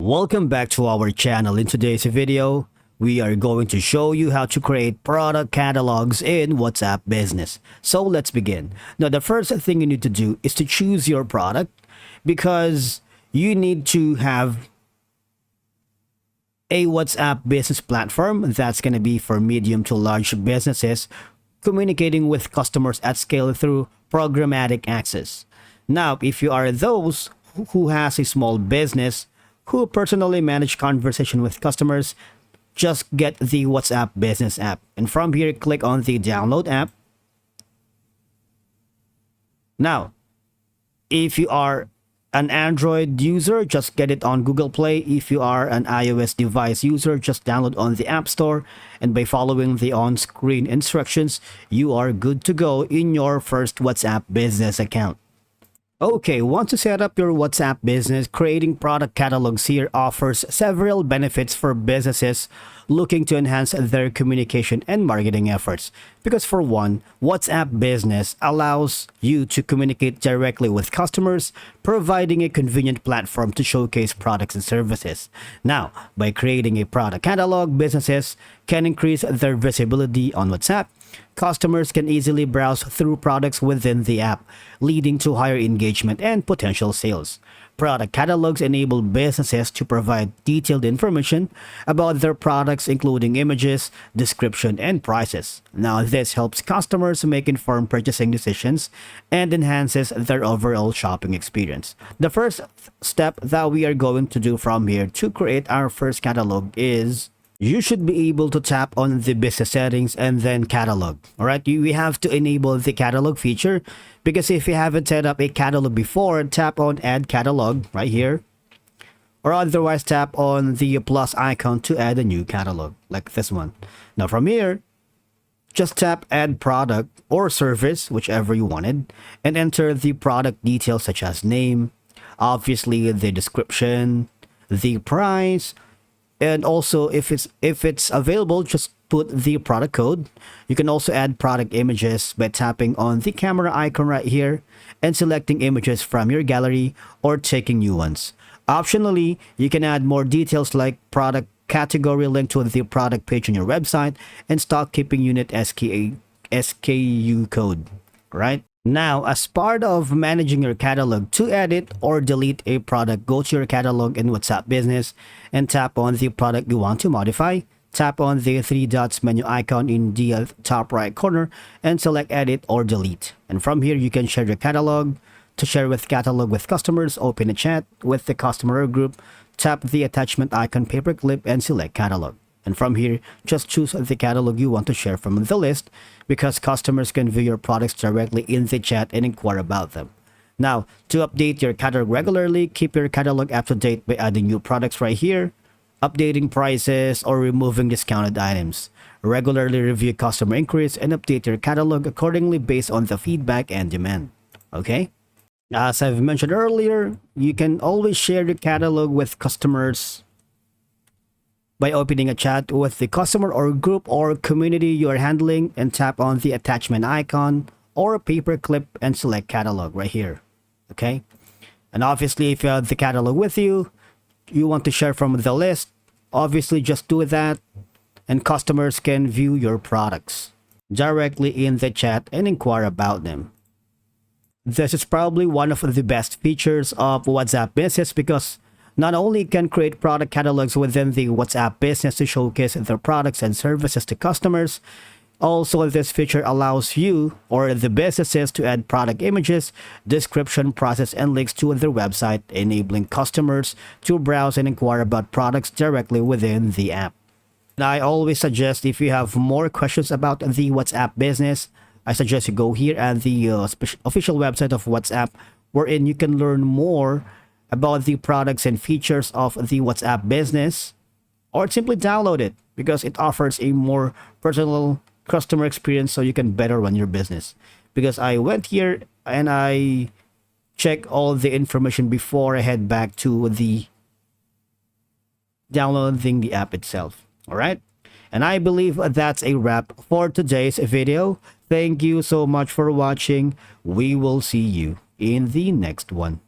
Welcome back to our channel. In today's video, we are going to show you how to create product catalogs in WhatsApp Business. So let's begin. Now, the first thing you need to do is to choose your product because you need to have a WhatsApp Business platform that's going to be for medium to large businesses communicating with customers at scale through programmatic access. Now, if you are those who has a small business who personally manage conversation with customers, just get the WhatsApp Business app. And from here, click on the download app. Now, if you are an Android user, just get it on Google Play. If you are an iOS device user, just download on the App Store. And by following the on-screen instructions, you are good to go in your first WhatsApp Business account. Okay, once you set up your WhatsApp Business, creating product catalogs here offers several benefits for businesses looking to enhance their communication and marketing efforts. Because for one, WhatsApp Business allows you to communicate directly with customers, providing a convenient platform to showcase products and services. Now, by creating a product catalog, businesses can increase their visibility on WhatsApp. Customers can easily browse through products within the app, leading to higher engagement and potential sales. Product catalogs enable businesses to provide detailed information about their products, including images, description, and prices. Now, this helps customers make informed purchasing decisions and enhances their overall shopping experience. The first step that we are going to do from here to create our first catalog is you should be able to tap on the business settings and then catalog. All right, we have to enable the catalog feature because if you haven't set up a catalog before, tap on add catalog right here, or otherwise tap on the plus icon to add a new catalog like this one. Now from here, just tap add product or service, whichever you wanted, and enter the product details such as name, obviously the description, the price, and also if it's available, just put the product code. You can also add product images by tapping on the camera icon right here and selecting images from your gallery or taking new ones. Optionally, you can add more details like product category link to the product page on your website and stock keeping unit SKU code, right? Now, as part of managing your catalog, to edit or delete a product, go to your catalog in WhatsApp Business and tap on the product you want to modify. Tap on the three dots menu icon in the top right corner and select edit or delete. And from here, you can share your catalog. To share with catalog with customers, open a chat with the customer group, tap the attachment icon paperclip and select catalog. And from here, just choose the catalog you want to share from the list because customers can view your products directly in the chat and inquire about them. Now, to update your catalog regularly, keep your catalog up to date by adding new products right here, updating prices, or removing discounted items. Regularly review customer inquiries and update your catalog accordingly based on the feedback and demand. Okay? As I've mentioned earlier, you can always share your catalog with customers by opening a chat with the customer or group or community you are handling and tap on the attachment icon or paperclip and select catalog right here. Okay? And obviously, if you have the catalog with you, you want to share from the list, obviously just do that and customers can view your products directly in the chat and inquire about them. This is probably one of the best features of WhatsApp Business because not only can create product catalogs within the WhatsApp Business to showcase their products and services to customers, also this feature allows you or the businesses to add product images, description, process, and links to their website, enabling customers to browse and inquire about products directly within the app. And I always suggest if you have more questions about the WhatsApp Business, I suggest you go here at the official website of WhatsApp, wherein you can learn more about the products and features of the WhatsApp Business, or simply download it because it offers a more personal customer experience so you can better run your business. Because I went here and I check all the information before I head back to the downloading the app itself. All right. And I believe that's a wrap for today's video. Thank you so much for watching. We will see you in the next one.